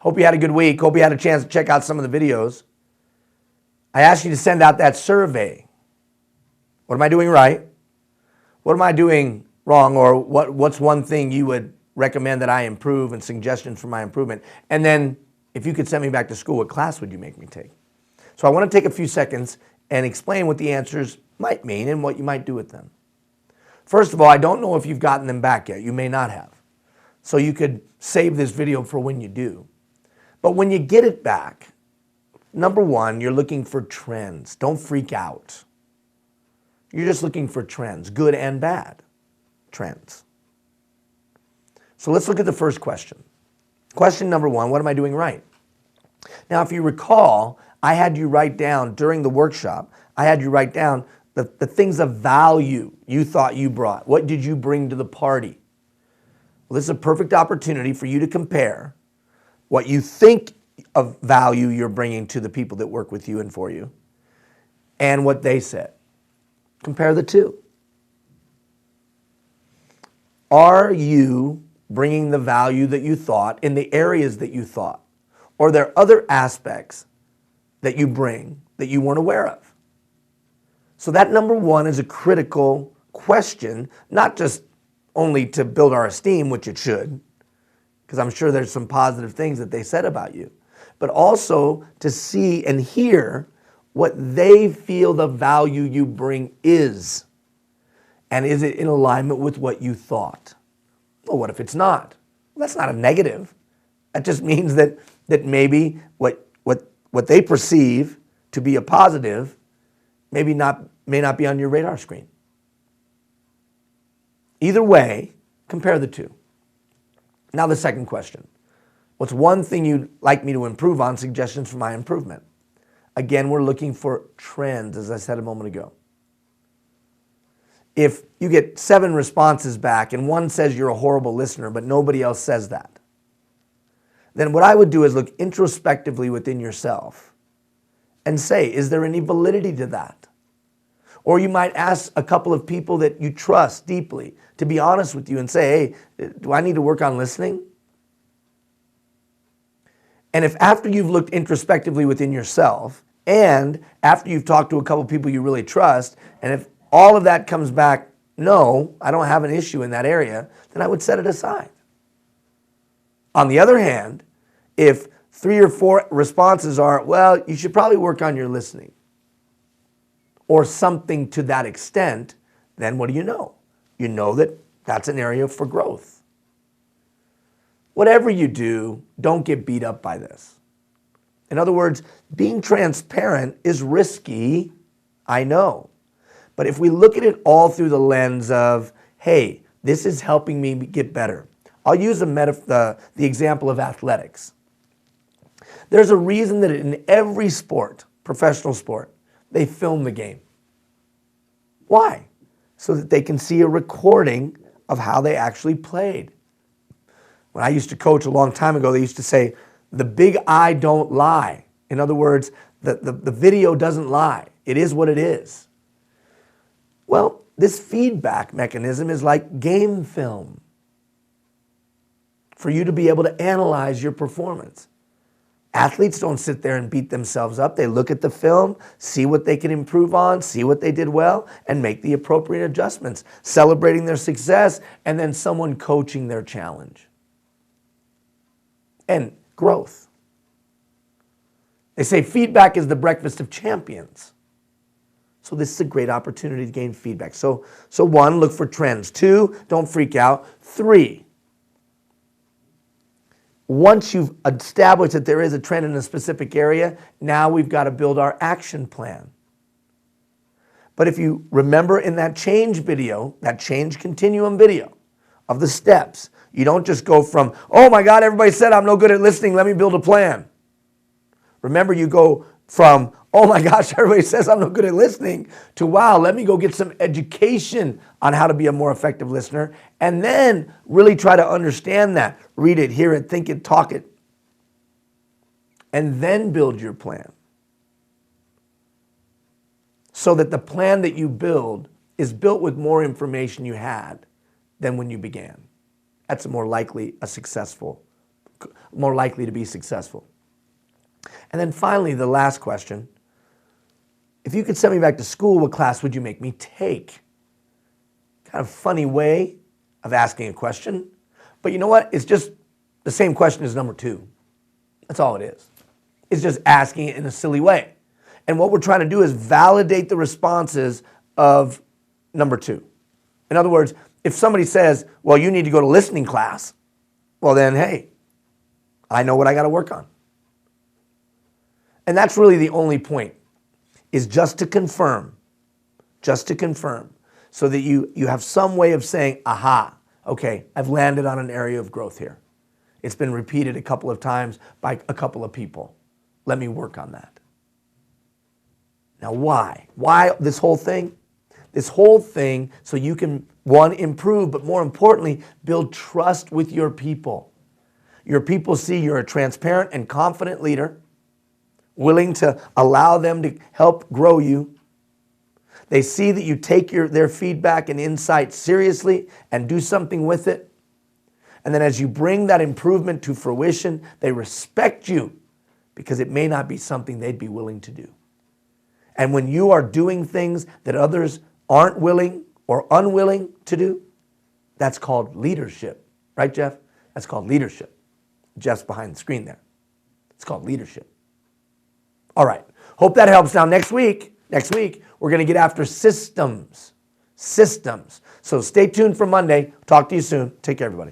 Hope you had a good week. Hope you had a chance to check out some of the videos. I asked you to send out that survey. What am I doing right? What am I doing wrong? Or what's one thing you would recommend that I improve and suggestions for my improvement? And then if you could send me back to school, what class would you make me take? So I want to take a few seconds and explain what the answers might mean and what you might do with them. First of all, I don't know if you've gotten them back yet. You may not have. So you could save this video for when you do. But when you get it back, number one, you're looking for trends. Don't freak out. You're just looking for trends, good and bad trends. So let's look at the first question. Question number one, what am I doing right? Now, if you recall, I had you write down during the workshop, I had you write down the things of value you thought you brought. What did you bring to the party? Well, this is a perfect opportunity for you to compare what you think of value you're bringing to the people that work with you and for you and what they said. Compare the two. Are you bringing the value that you thought in the areas that you thought? Or are there other aspects that you bring that you weren't aware of? So that number one is a critical question, not just only to build our esteem, which it should, because I'm sure there's some positive things that they said about you, but also to see and hear what they feel the value you bring is. And is it in alignment with what you thought? Well, what if it's not? Well, that's not a negative. That just means that maybe what they perceive to be a positive may not be on your radar screen. Either way, compare the two. Now the second question. What's one thing you'd like me to improve on? Suggestions for my improvement. Again, we're looking for trends, as I said a moment ago. If you get 7 responses back and one says you're a horrible listener, but nobody else says that, then what I would do is look introspectively within yourself and say, is there any validity to that? Or you might ask a couple of people that you trust deeply to be honest with you and say, hey, do I need to work on listening? And if after you've looked introspectively within yourself and after you've talked to a couple of people you really trust, and if all of that comes back, no, I don't have an issue in that area, then I would set it aside. On the other hand, if 3 or 4 responses are, well, you should probably work on your listening, or something to that extent, then what do you know? You know that that's an area for growth. Whatever you do, don't get beat up by this. In other words, being transparent is risky, I know. But if we look at it all through the lens of, hey, this is helping me get better. I'll use the example of athletics. There's a reason that in every sport, professional sport, they film the game. Why? So that they can see a recording of how they actually played. When I used to coach a long time ago, they used to say, the big eye don't lie. In other words, the video doesn't lie. It is what it is. Well, this feedback mechanism is like game film for you to be able to analyze your performance. Athletes don't sit there and beat themselves up. They look at the film, see what they can improve on, see what they did well, and make the appropriate adjustments, celebrating their success, and then someone coaching their challenge. And growth. They say feedback is the breakfast of champions. So this is a great opportunity to gain feedback. So 1, look for trends. 2, don't freak out. 3, once you've established that there is a trend in a specific area, now we've got to build our action plan. But if you remember in that change video, that change continuum video of the steps, you don't just go from, oh my God, everybody said I'm no good at listening, let me build a plan. Remember, you go from, oh my gosh, everybody says I'm no good at listening, to wow, let me go get some education on how to be a more effective listener, and then really try to understand that. Read it, hear it, think it, talk it, and then build your plan. So that the plan that you build is built with more information you had than when you began. That's more likely a successful more likely to be successful. And then finally, the last question. If you could send me back to school, what class would you make me take? Kind of funny way of asking a question. But you know what? It's just the same question as number 2. That's all it is. It's just asking it in a silly way. And what we're trying to do is validate the responses of number 2. In other words, if somebody says, well, you need to go to listening class, well then, hey, I know what I got to work on. And that's really the only point, is just to confirm, so that you have some way of saying, aha, okay, I've landed on an area of growth here. It's been repeated a couple of times by a couple of people. Let me work on that. Now why? Why this whole thing? This whole thing so you can, one, improve, but more importantly, build trust with your people. Your people see you're a transparent and confident leader, willing to allow them to help grow you. They see that you take their feedback and insight seriously and do something with it. And then as you bring that improvement to fruition, they respect you because it may not be something they'd be willing to do. And when you are doing things that others aren't willing or unwilling to do, that's called leadership. Right, Jeff? That's called leadership. Jeff's behind the screen there. It's called leadership. All right. Hope that helps. Now, next week, we're going to get after systems. So stay tuned for Monday. Talk to you soon. Take care, everybody.